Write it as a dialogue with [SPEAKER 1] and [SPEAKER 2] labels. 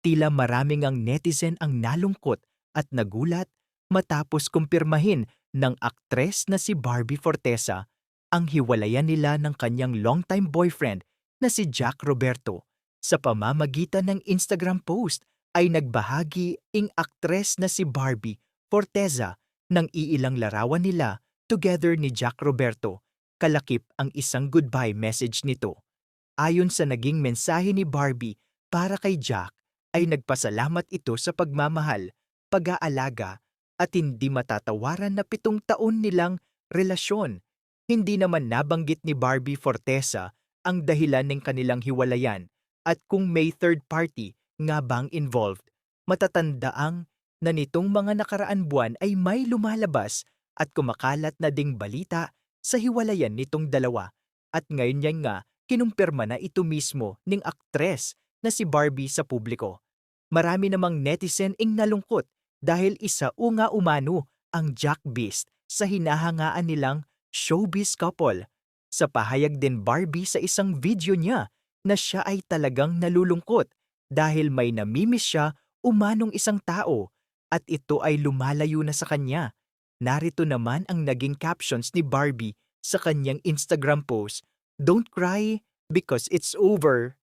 [SPEAKER 1] Tila maraming ang netizen ang nalungkot at nagulat matapos kumpirmahin ng aktres na si Barbie Fortesa ang hiwalayan nila ng kanyang longtime boyfriend na si Jack Roberto. Sa pamamagitan ng Instagram post ay nagbahagi ang aktres na si Barbie Forteza ng iilang larawan nila together ni Jack Roberto. Kalakip ang isang goodbye message nito. Ayon sa naging mensahe ni Barbie para kay Jack, ay nagpasalamat ito sa pagmamahal, pag-aalaga, at hindi matatawaran na 7 taon nilang relasyon. Hindi naman nabanggit ni Barbie Fortesa ang dahilan ng kanilang hiwalayan at kung may third party nga bang involved. Matatandaang na nitong mga nakaraan buwan ay may lumalabas at kumakalat na ding balita sa hiwalayan nitong dalawa. At ngayon yan nga, kinumpirma na ito mismo ng aktres na si Barbie sa publiko. Marami namang netizen ing nalungkot dahil isa o nga umano ang Jack Beast sa hinahangaan nilang showbiz couple. Sa pahayag din Barbie sa isang video niya na siya ay talagang nalulungkot dahil may namimiss siya umanong isang tao at ito ay lumalayo na sa kanya. Narito naman ang naging captions ni Barbie sa kanyang Instagram post, "Don't cry because it's over."